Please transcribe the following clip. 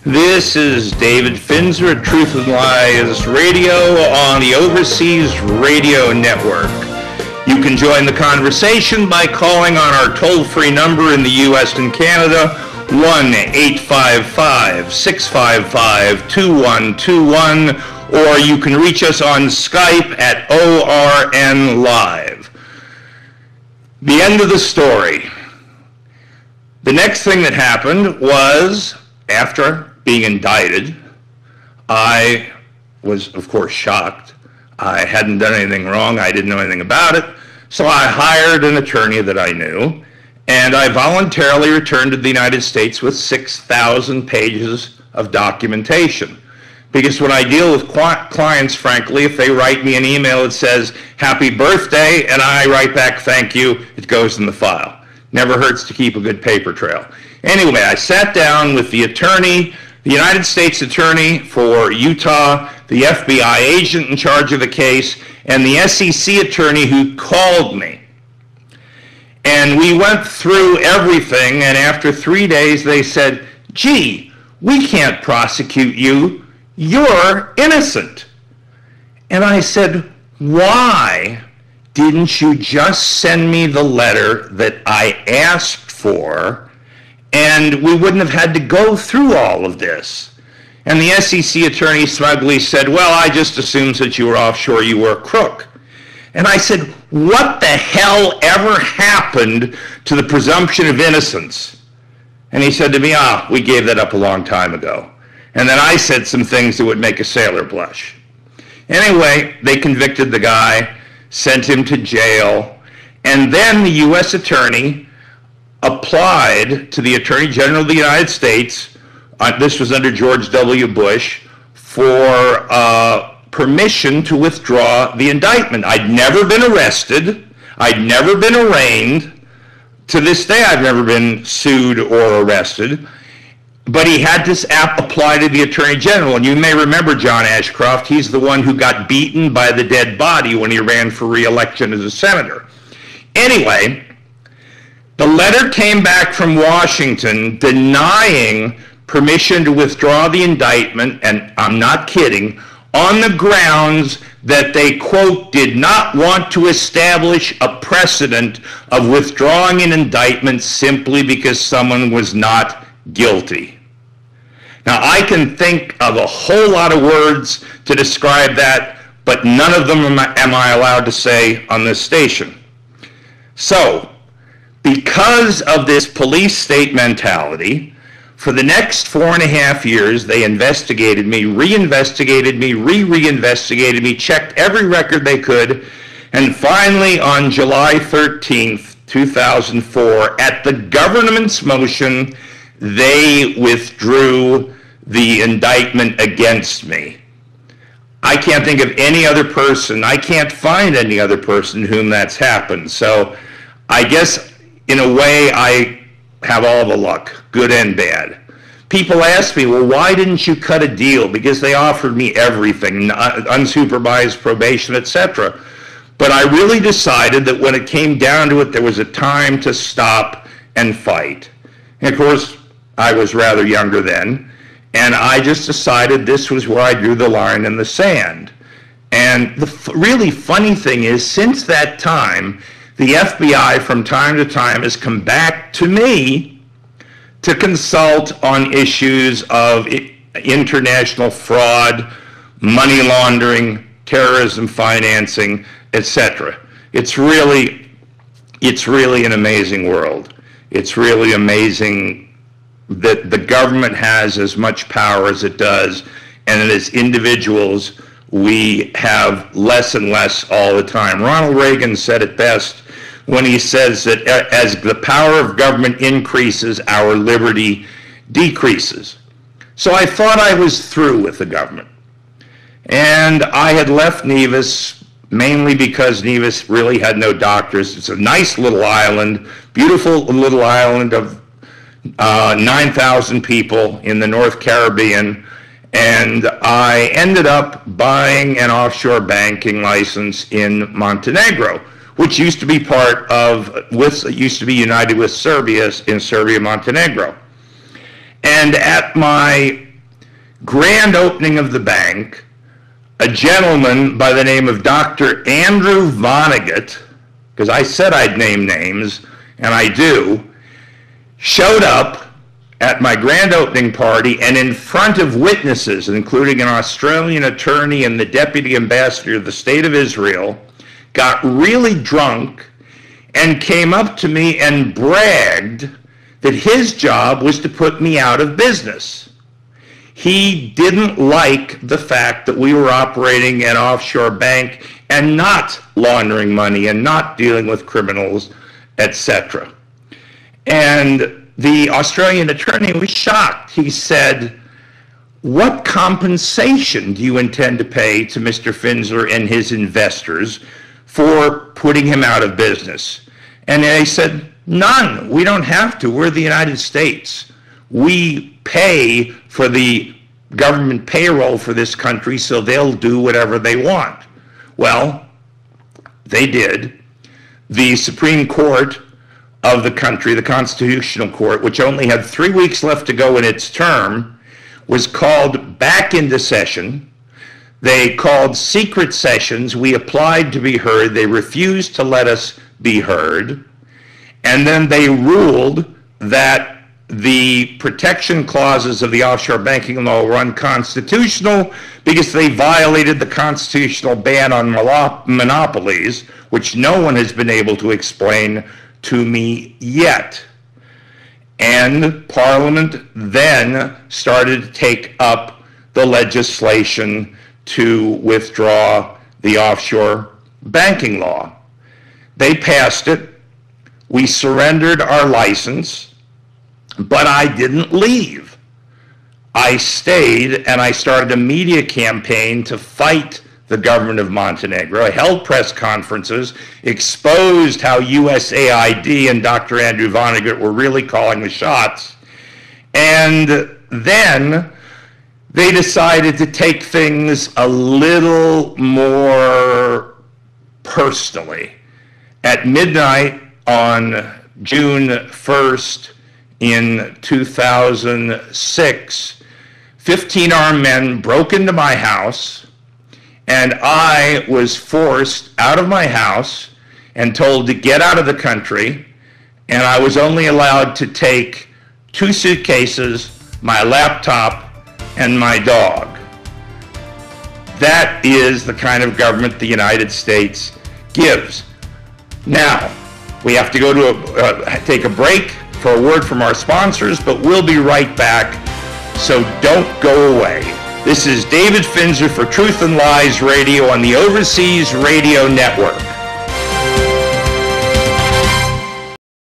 This is David Finzer at Truth and Lies Radio on the Overseas Radio Network. You can join the conversation by calling on our toll-free number in the U.S. and Canada, 1-855-655-2121, or you can reach us on Skype at ORN Live. The end of the story. The next thing that happened was, after being indicted, I was, of course, shocked. I hadn't done anything wrong. I didn't know anything about it. So I hired an attorney that I knew, and I voluntarily returned to the United States with 6,000 pages of documentation. Because when I deal with clients, frankly, if they write me an email that says, "Happy birthday," and I write back, "Thank you," it goes in the file. Never hurts to keep a good paper trail. Anyway, I sat down with the attorney, the United States Attorney for Utah, the FBI agent in charge of the case, and the SEC attorney who called me. And we went through everything, and after 3 days they said, "Gee, we can't prosecute you. You're innocent." And I said, "Why didn't you just send me the letter that I asked for, and we wouldn't have had to go through all of this?" And the SEC attorney smugly said, "Well, I just assumed that you were offshore, you were a crook." And I said, "What the hell ever happened to the presumption of innocence?" And he said to me, "We gave that up a long time ago." And then I said some things that would make a sailor blush. Anyway, they convicted the guy, sent him to jail, and then the U.S. attorney applied to the Attorney General of the United States, this was under George W. Bush, for permission to withdraw the indictment. I'd never been arrested. I'd never been arraigned. To this day, I've never been sued or arrested. But he had this apply to the Attorney General. And you may remember John Ashcroft. He's the one who got beaten by the dead body when he ran for re-election as a senator. Anyway, the letter came back from Washington denying permission to withdraw the indictment, and I'm not kidding, on the grounds that they, quote, did not want to establish a precedent of withdrawing an indictment simply because someone was not guilty. Now, I can think of a whole lot of words to describe that, but none of them am I allowed to say on this station. So, because of this police state mentality, for the next 4.5 years, they investigated me, reinvestigated me, reinvestigated me, checked every record they could, and finally on July 13th, 2004, at the government's motion, they withdrew the indictment against me. I can't think of any other person, I can't find any other person whom that's happened. So I guess in a way I have all the luck, good and bad. People ask me, well, why didn't you cut a deal? Because they offered me everything, unsupervised probation, etc. But I really decided that when it came down to it, there was a time to stop and fight. And of course, I was rather younger then, and I just decided this was where I drew the line in the sand. And the really funny thing is, since that time, the FBI from time to time has come back to me to consult on issues of international fraud, money laundering, terrorism financing, etc. It's really an amazing world. It's really amazing that the government has as much power as it does, and as individuals, we have less and less all the time. Ronald Reagan said it best when he says that as the power of government increases, our liberty decreases. So I thought I was through with the government. And I had left Nevis mainly because Nevis really had no doctors. It's a nice little island, beautiful little island of 9,000 people in the North Caribbean, and I ended up buying an offshore banking license in Montenegro, which used to be used to be united with Serbia in Serbia, Montenegro. And at my grand opening of the bank, a gentleman by the name of Dr. Andrew Vonnegut, because I said I'd name names, and I do, showed up at my grand opening party, and in front of witnesses, including an Australian attorney and the deputy ambassador of the State of Israel, got really drunk and came up to me and bragged that his job was to put me out of business. He didn't like the fact that we were operating an offshore bank and not laundering money and not dealing with criminals, etc. And the Australian attorney was shocked. He said, "What compensation do you intend to pay to Mr. Finzer and his investors for putting him out of business?" And they said, "None. We don't have to. We're the United States. We pay for the government payroll for this country, so they'll do whatever they want." Well, they did. The Supreme Court of the country, the Constitutional Court, which only had 3 weeks left to go in its term, was called back into session. They called secret sessions. We applied to be heard. They refused to let us be heard. And then they ruled that the protection clauses of the offshore banking law were unconstitutional because they violated the constitutional ban on monopolies, which no one has been able to explain to me yet. And Parliament then started to take up the legislation to withdraw the offshore banking law. They passed it. We surrendered our license, but I didn't leave. I stayed, and I started a media campaign to fight the government of Montenegro. I held press conferences, exposed how USAID and Dr. Andrew Vonnegut were really calling the shots. And then they decided to take things a little more personally. At midnight on June 1st in 2006, 15 armed men broke into my house, and I was forced out of my house and told to get out of the country, and I was only allowed to take 2 suitcases, my laptop, and my dog. That is the kind of government the United States gives. Now, we have to go to take a break for a word from our sponsors, but we'll be right back, so don't go away. This is David Finzer for Truth and Lies Radio on the Overseas Radio Network.